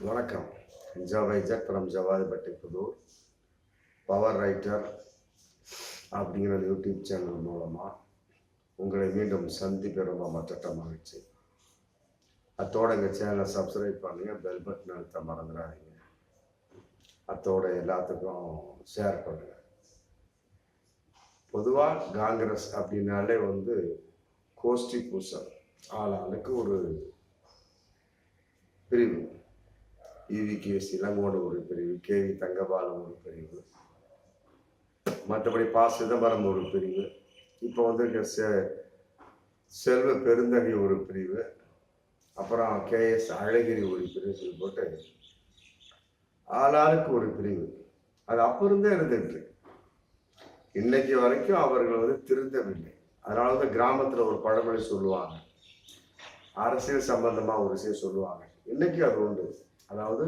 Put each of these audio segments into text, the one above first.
வணக்கம். ஜவைஜட் from Javadhipatti Pudur. Power writer அப்படிங்கிற யூடியூப் சேனல் மூலமாக உங்களை மீண்டும் சந்திக்க ரொம்ப மற்ற மகிழ்ச்சி. அத்தோட எங்கள் சேனலை சப்ஸ்கிரைப் பண்ணுங்கள், பெல் பட்டன் அழுத்த மறந்துடாதீங்க. அத்தோட எல்லாத்துக்கும் ஷேர் பண்ணுங்கள். பொதுவாக காங்கிரஸ் அப்படின்னாலே கோஷ்டி பூசல், ஆளாளுக்கு ஒரு பிரிவு. இவிகேஎஸ் இளங்கோடு ஒரு பிரிவு, கேவி தங்கபாலம் ஒரு பிரிவு, மற்றபடி சிதம்பரம் ஒரு பிரிவு, இப்போ செல்வ பெருந்தகை ஒரு பிரிவு, அப்புறம் கேஎஸ் அழகிரி ஒரு பிரிவு போட்டு ஆளாளுக்கு ஒரு பிரிவு. அது அப்போ இருந்தே இருந்துட்டு இன்னைக்கு வரைக்கும் அவர்கள் திருந்தவில்லை. அதனாலதான் கிராமத்துல ஒரு பழமொழி சொல்லுவாங்க, அரசியல் சம்பந்தமா ஒரு விஷயம் சொல்லுவாங்க. இன்னைக்கு அது உண்டு. அதாவது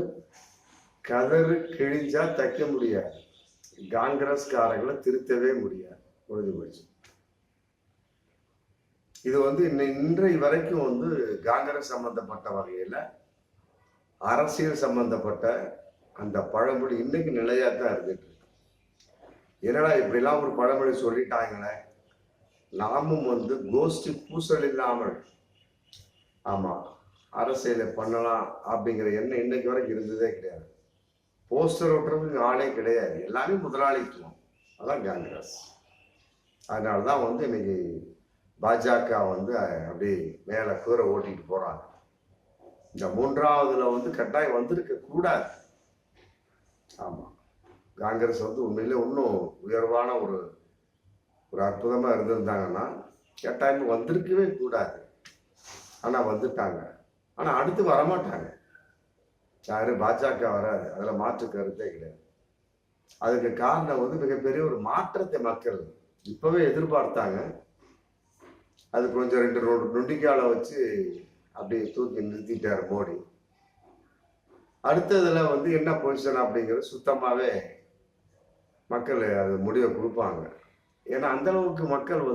கதறு கிழிஞ்சா தைக்க முடியாது, காங்கிரஸ்காரர்களை திருத்தவே முடியாது, உறுதி போச்சு. இது இன்றைய வரைக்கும் காங்கிரஸ் சம்பந்தப்பட்ட வகையில அரசியல் சம்பந்தப்பட்ட அந்த பழமொழி இன்னைக்கு நிலையாத்தான் இருந்துட்டு இருக்கு. என்னடா இப்படிலாம் ஒரு பழமொழி சொல்லிட்டாங்களே, நாமும் கோஷ்டி பூசல் இல்லாமல் ஆமா அரசியலை பண்ணலாம் அப்படிங்கிற எண்ணம் இன்னைக்கு வரைக்கும் இருந்ததே கிடையாது. போஸ்டர் ஓட்டுறதுக்கு ஆளே கிடையாது, எல்லாமே முதலாளித்துவம். அதான் காங்கிரஸ். அதனாலதான் இன்னைக்கு பாஜக அப்படி மேல கூரை ஓட்டிட்டு போறாங்க. இந்த மூன்றாவதுல கட்டாயம் வந்திருக்க கூடாது. ஆமா, காங்கிரஸ் உண்மையிலே இன்னும் உயர்வான ஒரு அற்புதமா இருந்திருந்தாங்கன்னா கட்டாயம் வந்திருக்கவே கூடாது. ஆனா வந்துட்டாங்க. ஆனா அடுத்து வரமாட்டாங்க. யாரு பாஜக வராது, அதுல மாற்று கருத்தே கிடையாது. அதுக்கு காரணம் மிகப்பெரிய ஒரு மாற்றத்தை மக்கள் இப்பவே எதிர்பார்த்தாங்க. அது கொஞ்சம் 2 நொண்டிக்கால வச்சு அப்படியே தூக்கி நிறுத்திட்டாரு மோடி. அடுத்ததுல என்ன பொசிஷன் அப்படிங்கிறது சுத்தமாவே மக்கள் அது முடிவை கொடுப்பாங்க. ஏன்னா அந்த அளவுக்கு மக்கள்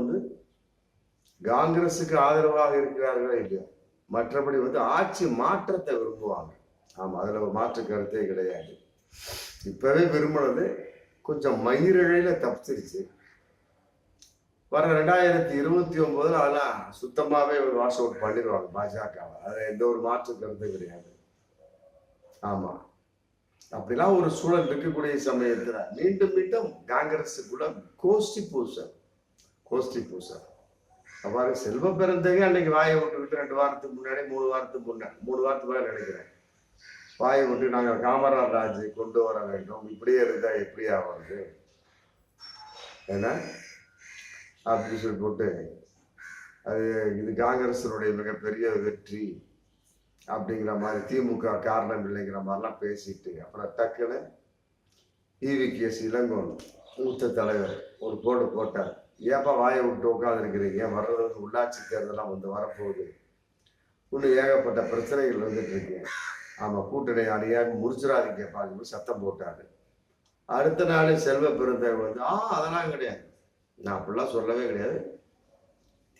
காங்கிரஸுக்கு ஆதரவாக இருக்கிறார்களோ இல்லையோ, மற்றபடி ஆட்சி மாற்றத்தை விரும்புவாங்க. ஆமா, அதுல ஒரு மாற்று கருத்தே கிடையாது. இப்பவே விரும்பினது கொஞ்சம் மயிரிழையில தப்பிச்சிருச்சு. வர 2029 அதெல்லாம் சுத்தமாவே ஒரு வாஷ் அவுட் பண்ணிடுவாங்க பாஜகவை. அதுல எந்த ஒரு மாற்று கருத்தும் கிடையாது. ஆமா, அப்படிலாம் ஒரு சூழல் இருக்கக்கூடிய சமயத்துல மீண்டும் காங்கிரஸுக்குள்ள கோஷ்டி பூசல். அவ்வாறு செல்வ பெருந்தகை அன்னைக்கு வாயை விட்டுக்கிட்டு 2 வாரத்துக்கு முன்னாடி 3 வாரத்துக்கு மேல நினைக்கிறேன், வாயை விட்டு நாங்கள் காமராஜ் ராஜ் கொண்டு வர வேண்டும், இப்படியே இருந்தா எப்படி ஆவது என்ன அப்படின்னு சொல்லி போட்டு இது காங்கிரஸினுடைய மிகப்பெரிய வெற்றி அப்படிங்கிற மாதிரி, திமுக காரணம் இல்லைங்கிற மாதிரிலாம் பேசிட்டு அப்புறம் டக்குன்னு இவிகேஎஸ் இளங்கோன் மூத்த தலைவர் ஒரு போட்டார். ஏப்பா வாயை விட்டு உட்காந்து இருக்கிறீங்க, வர்றது உள்ளாட்சி தேர்தலாம் வரப்போகுது, இன்னும் ஏகப்பட்ட பிரச்சனைகள் வந்துட்டு இருக்கு, ஆமா கூட்டணி அணியாக முடிச்சிடாதீங்க பாருங்க சத்தம் போட்டாரு. அடுத்த நாள் செல்வ பெருந்தகை அதெல்லாம் கிடையாது, நான் அப்படிலாம் சொல்லவே கிடையாது,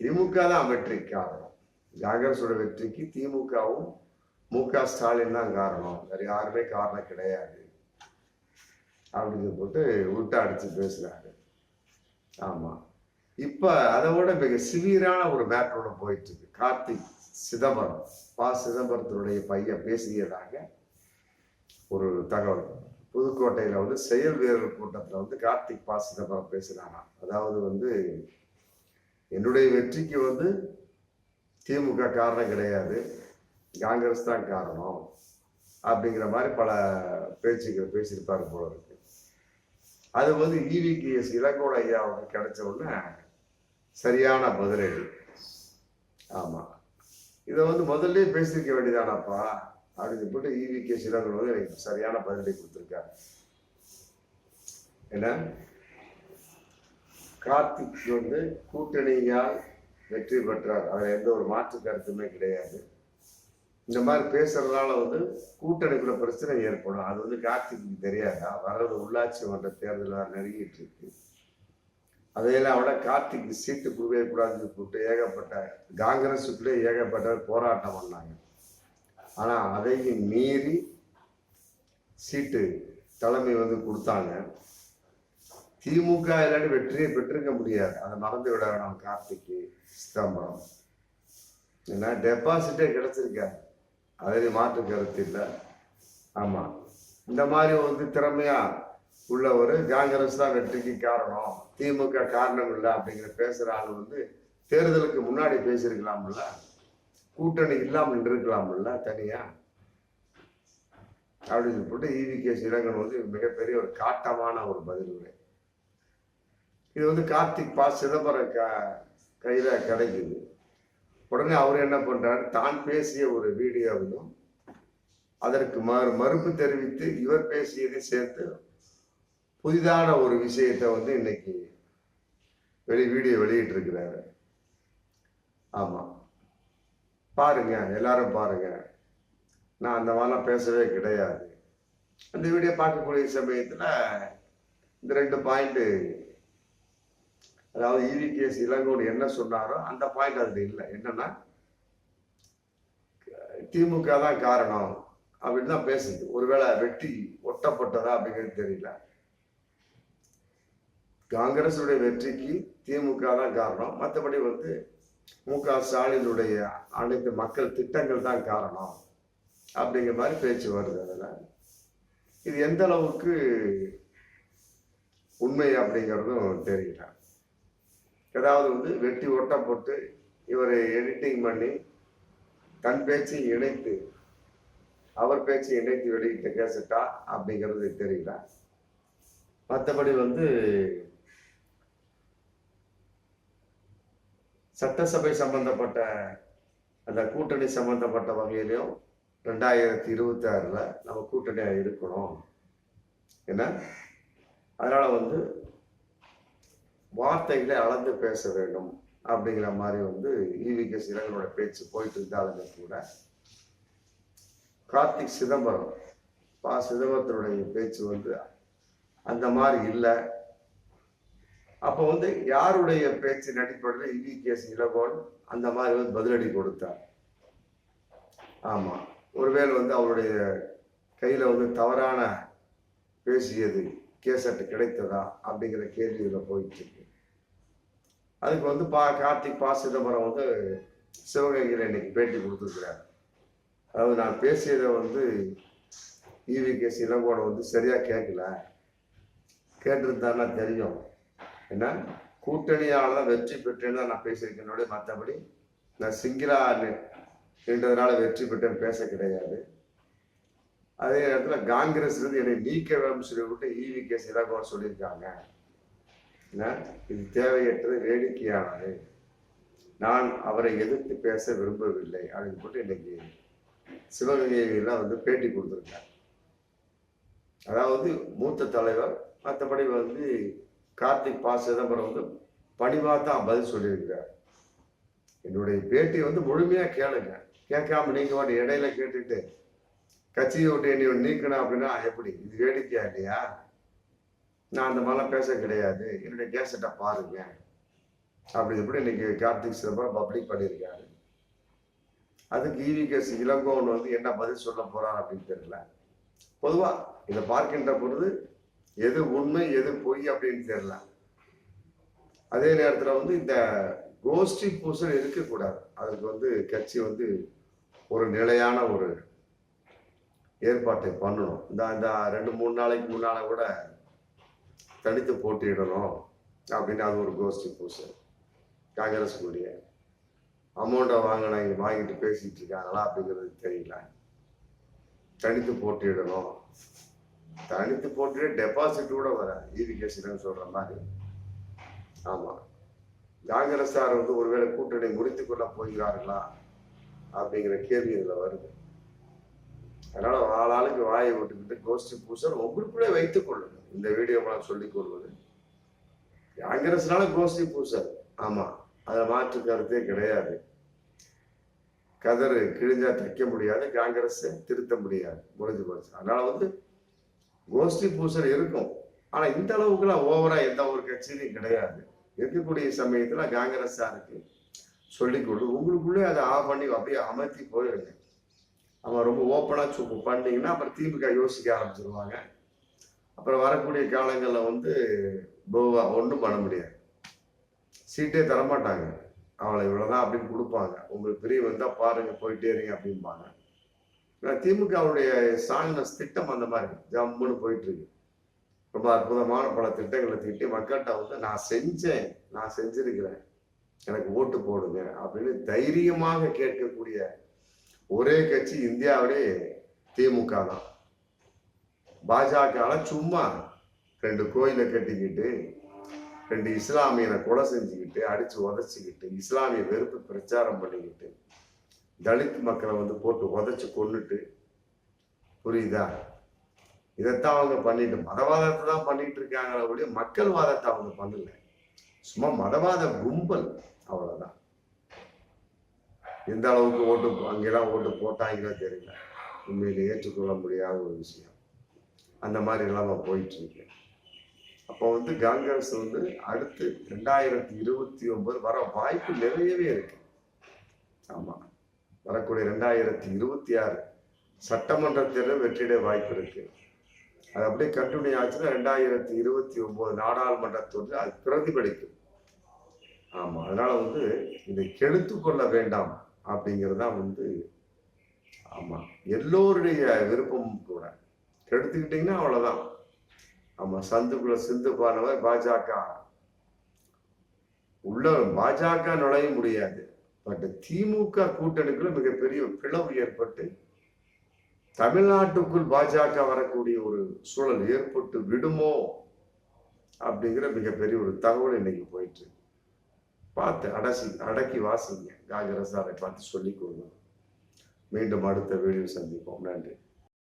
திமுக தான் வெற்றிக்கு காரணம், காங்கிரஸோட வெற்றிக்கு திமுகவும் மு.க. ஸ்டாலின் தான் காரணம், வேற யாருமே காரணம் கிடையாது அப்படின்னு போட்டு உள்டா அடிச்சு பேசுறாரு. ஆமா, இப்ப அதை விட மிக சிவியரான ஒரு மேட்டரோட போயிட்டு இருக்கு. கார்த்திக் சிதம்பரம், சிதம்பரத்தினுடைய பையன் பேசியதாக ஒரு தகவல். புதுக்கோட்டையில செயல் வீரர் கூட்டத்துல கார்த்திக் சிதம்பரம் பேசினானா, அதாவது என்னுடைய வெற்றிக்கு திமுக காரணம் கிடையாது, காங்கிரஸ் தான் காரணம் அப்படிங்கிற மாதிரி பல பேச்சுக்கள் பேசியிருப்பாரு போல இருக்கு. அது இவிகேஎஸ் இளங்கோடு ஐயாவுக்கு கிடைச்ச உடனே சரியான பதிலடி. ஆமா, இதை முதல்ல பேசியிருக்க வேண்டியதானப்பா அப்படின்னு போட்டு இவிகேஎஸ் இளங்கோடு எனக்கு சரியான பதிலடி கொடுத்துருக்காரு. என்ன கார்த்திக் கூட்டணியால் வெற்றி பெற்றார், அதுல எந்த ஒரு மாற்று கருத்துமே கிடையாது. இந்த மாதிரி பேசுறதுனால கூட்டணிக்குள்ள பிரச்சனை ஏற்படும். அது கார்த்திக்கு தெரியாதா? வர்றது உள்ளாட்சி மன்ற தேர்தல் நெருங்கிட்டு இருக்கு, அதையெல்லாம் விட கார்த்திக்கு சீட்டு கொடுக்கவே கூடாதுன்னு கூப்பிட்டு ஏகப்பட்ட காங்கிரஸுக்குள்ளே ஏகப்பட்ட போராட்டம் பண்ணாங்க. ஆனா அதையும் மீறி சீட்டு தலைமை வந்து கொடுத்தாங்க. திமுக இல்லாட்டி வெற்றியை பெற்றிருக்க முடியாது. அதை மறந்து விட வேணாம். கார்த்திக்கு சிதம்பரம் ஏன்னா டெபாசிட்டே கிடைச்சிருக்காரு, அதில் மாற்று கருத்து இல்லை. ஆமா, இந்த மாதிரி வந்து திறமையா உள்ள ஒரு காங்கிரஸ் தான் வெற்றிக்கு காரணம், திமுக காரணம் இல்லை அப்படிங்கிற பேசுற ஆள் வந்து தேர்தலுக்கு முன்னாடி பேசியிருக்கலாம்ல, கூட்டணி இல்லாமல் இருக்கலாம்ல தனியா அப்படின்னு போட்டு ஈவி.கே. இளங்கோவன் வந்து மிகப்பெரிய ஒரு காட்டமான ஒரு பதில் உரை. இது வந்து கார்த்திக் பா சிதம்பரம் கையில கிடைக்குது. உடனே அவர் என்ன பண்றாரு, தான் பேசிய ஒரு வீடியோவையும் அதற்கு மறுப்பு தெரிவித்து இவர் பேசியதை சேர்த்து புதிதான ஒரு விஷயத்தை வந்து இன்னைக்கு வீடியோ வெளியிட்டு இருக்கிறாரு. ஆமா, பாருங்க, எல்லாரும் பாருங்க. நான் அந்த மாதிரிலாம் பேசவே கிடையாது. அந்த வீடியோ பார்க்கக்கூடிய சமயத்துல இந்த 2 பாயிண்ட், அதாவது ஈவி.கே. இளங்கோவன் என்ன சொன்னாரோ அந்த பாயிண்ட் அதுல இல்லை. என்னன்னா திமுக தான் காரணம் அப்படின்னு தான் பேசுது. ஒருவேளை வெட்டி ஒட்டப்பட்டதா அப்படிங்கிறது தெரியல. காங்கிரசுடைய வெற்றிக்கு திமுக தான் காரணம், மற்றபடி வந்து மு.க. ஸ்டாலினுடைய அனைத்து மக்கள் திட்டங்கள் தான் காரணம் அப்படிங்கிற மாதிரி பேச்சு வருது. அதுல இது எந்த அளவுக்கு உண்மை அப்படிங்கிறதும் தெரியல. ஏதாவது வந்து வெட்டி ஒட்டப்பட்டு இவரை எடிட்டிங் பண்ணி தன் பேச்சை இணைத்து அவர் பேச்சை இணைத்து வெளியிட்ட கேசட்டா அப்படிங்கிறது தெரியல. மற்றபடி வந்து சட்டசபை சம்பந்தப்பட்ட அந்த கூட்டணி சம்பந்தப்பட்ட வகையிலையும் 2026 நம்ம கூட்டணியா இருக்கணும். என்ன அதனால வந்து வார்த்தைகளை அளந்து பேச வேண்டும் அப்படிங்கிற மாதிரி வந்து ஈவி.கே. இளங்கோவனோட பேச்சு போயிட்டு இருந்தாலுமே கூட கார்த்திக் சிதம்பரம் சிதம்பரத்தினுடைய பேச்சு வந்து அந்த மாதிரி இல்லை. அப்போ வந்து யாருடைய பேச்சின் அடிப்படையில் ஈவி.கே. இளங்கோவன் அந்த மாதிரி வந்து பதிலடி கொடுத்தார். ஆமா, ஒருவேளை வந்து அவருடைய கையில வந்து தவறான பேசியது கேசட் கிடைத்ததா அப்படிங்கிற கேள்வி இதில் போயிட்டு இருக்கு. அதுக்கு வந்து கார்த்திக் சிதம்பரம் வந்து சிவகங்கையில் இன்னைக்கு பேட்டி கொடுத்துருக்கிறார். அதாவது நான் பேசியதை வந்து ஈவி.கே. இளங்கோவன் வந்து சரியா கேட்கல, கேட்டிருந்தாருன்னா தெரியும். ஏன்னா கூட்டணியால தான் வெற்றி பெற்றேன்னு தான் நான் பேசியிருக்கேன். மற்றபடி நான் சிங்கிளா நின்றதுனால வெற்றி பெற்றேன்னு பேச கிடையாது. அதே நேரத்துல காங்கிரஸ் இருந்து என்னை நீக்க வேண்டும் சொல்லிவிட்டு ஈவி.கே. இளங்கோவன் சொல்லியிருக்காங்க. இது தேவையற்றது, வேடிக்கையானது, நான் அவரை எதிர்த்து பேச விரும்பவில்லை அப்படின்னு போட்டு இன்னைக்கு சிவகங்கையெல்லாம் வந்து பேட்டி கொடுத்துருக்காங்க. அதாவது மூத்த தலைவர், மற்றபடி வந்து கார்த்திக் சிதம்பரம் வந்து பணிவா தான் பதில் சொல்லியிருக்கிறார். என்னுடைய பேட்டி வந்து முழுமையா கேளுங்க, கேட்காம நீங்க வாட்டி இடையில கேட்டுட்டு கட்சியை விட்டு என்னை நீக்கணும் அப்படின்னா எப்படி? இது வேடிக்கையா இல்லையா? நான் அந்த மாதிரிலாம் பேச கிடையாது, என்னுடைய கேசட்டை பாருங்க அப்படி இப்படி இன்னைக்கு கார்த்திக் சிதம்பரம் பப்ளிக் பண்ணியிருக்காரு. அதுக்கு ஈவி.கே. இளங்கோவன் வந்து என்ன பதில் சொல்ல போறார் அப்படின்னு தெரியல. பொதுவா இதை பார்க்கின்ற பொழுது எது உண்மை எது பொய் அப்படின்னு தெரியல. அதே நேரத்துல வந்து இந்த கோஷ்டி பூசல் இருக்கக்கூடாது. அதுக்கு வந்து கட்சி வந்து ஒரு நிலையான ஒரு ஏற்பாட்டை பண்ணணும். இந்த 2-3 நாளைக்கு முன்னால கூட தனித்து போட்டியிடணும் அப்படின்னு அது ஒரு கோஷ்டி பூசல். காங்கிரஸ் கூடிய அமௌண்ட்டை வாங்கிட்டு பேசிட்டு இருக்காங்களா அப்படிங்கிறது தெரியல. தனித்து போட்டியிடணும், தனித்து போட்டியிட டெபாசிட் கூட வர ஈவி.கே. சொல்ற மாதிரி. ஆமா, காங்கிரஸார் வந்து ஒருவேளை கூட்டணி முடித்துக் கொள்ள போகிறார்களா அப்படிங்கிற கேள்வி இதுல வருது. அதனால ஆளாளுக்கு வாயை விட்டுக்கிட்டு கோஷ்டி பூசல் உங்களுக்குள்ளே வைத்துக் கொள்ளுங்க. இந்த வீடியோ மூலம் சொல்லிக் கொள்வது, காங்கிரஸ்னால கோஷ்டி பூசல். ஆமா, அதை மாற்று கருத்தே கிடையாது. கதறு கிழிஞ்சா தைக்க முடியாது, காங்கிரஸ் திருத்த முடியாது, முடிஞ்சு போச்சு. அதனால வந்து கோஷ்டி பூசல் இருக்கும். ஆனா இந்த அளவுக்குலாம் ஓவரா எந்த ஒரு கட்சியிலையும் கிடையாது. இருக்கக்கூடிய சமயத்துல காங்கிரஸாருக்கு சொல்லிக்கொண்டு உங்களுக்குள்ளே அதை ஆஃப் பண்ணி அப்படியே அமர்த்தி போயிடுங்க. அவன் ரொம்ப ஓப்பனாக பண்ணீங்கன்னா அப்புறம் திமுக யோசிக்க ஆரம்பிச்சிருவாங்க. அப்புறம் வரக்கூடிய காலங்களில் வந்து ஒன்றும் பண்ண முடியாது. சீட்டே தரமாட்டாங்க. அவளை இவ்வளோதான் அப்படின்னு கொடுப்பாங்க. உங்களுக்கு பிரிய வந்தால் பாருங்க, போயிட்டே இருங்க அப்படிம்பாங்க. திமுகவுடைய ஸ்டாலின் திட்டம் அந்த மாதிரி ஜம்முன்னு போயிட்டு இருக்கு. ரொம்ப அற்புதமான பல திட்டங்களை திட்டி மக்கள்கிட்ட வந்து நான் செஞ்சிருக்கிறேன், எனக்கு ஓட்டு போடுங்க அப்படின்னு தைரியமாக கேட்கக்கூடிய ஒரே கட்சி இந்தியாவிலே திமுக தான். பாஜக சும்மா 2 கோயிலை கட்டிக்கிட்டு 2 இஸ்லாமியனை கொலை செஞ்சுக்கிட்டு அடிச்சு உதச்சிக்கிட்டு இஸ்லாமிய வெறுப்பு பிரச்சாரம் பண்ணிக்கிட்டு தலித் மக்களை வந்து போட்டு உதச்சு கொண்டுட்டு, புரியுதா? இதைத்தான் அவங்க பண்ணிட்டு மதவாதத்தை தான் பண்ணிட்டு இருக்காங்க. மக்கள் வாதத்தை அவங்க பண்ணல. சும்மா மதவாத கும்பல், அவ்வளவுதான். எந்த அளவுக்கு ஓட்டு அங்கெல்லாம் ஓட்டு போட்டாங்களோ தெரியல. உண்மையில ஏற்றுக்கொள்ள முடியாத ஒரு விஷயம். அந்த மாதிரி இல்லாம போயிட்டு இருக்கு. அப்போ வந்து காங்கிரஸ் வந்து அடுத்து 2029 வர வாய்ப்பு நிறையவே இருக்கு. ஆமா, வரக்கூடிய 2026 சட்டமன்ற தேர்தல் வெற்றியடைய வாய்ப்பு இருக்கு. அது அப்படியே கண்டினியூ ஆச்சுன்னா 2029 நாடாளுமன்ற தேர்தல் அது பிரதிபலிக்கும். ஆமா, அதனால வந்து இதை கெடுத்து கொள்ள வேண்டாம் அப்படிங்கிறதுதான் வந்து ஆமா எல்லோருடைய விருப்பமும் கூட. கெடுத்துக்கிட்டீங்கன்னா அவ்வளவுதான். ஆமா, சந்துக்குள்ள சிந்து பானவர் பாஜக உள்ள பாஜக நுழைய முடியாது. பட் திமுக கூட்டணிக்குள்ள மிகப்பெரிய பிளவு ஏற்பட்டு தமிழ்நாட்டுக்குள் பாஜக வரக்கூடிய ஒரு சூழல் ஏற்பட்டு விடுமோ அப்படிங்கிற மிகப்பெரிய ஒரு தகவல் இன்னைக்கு போயிட்டு பார்த்து அடக்கி வாசிங்க. காங்கிரஸ் அதை பார்த்து சொல்லிக் கொள்ளுங்க. மீண்டும் அடுத்த வீடியோ சந்திப்போம். நன்றி.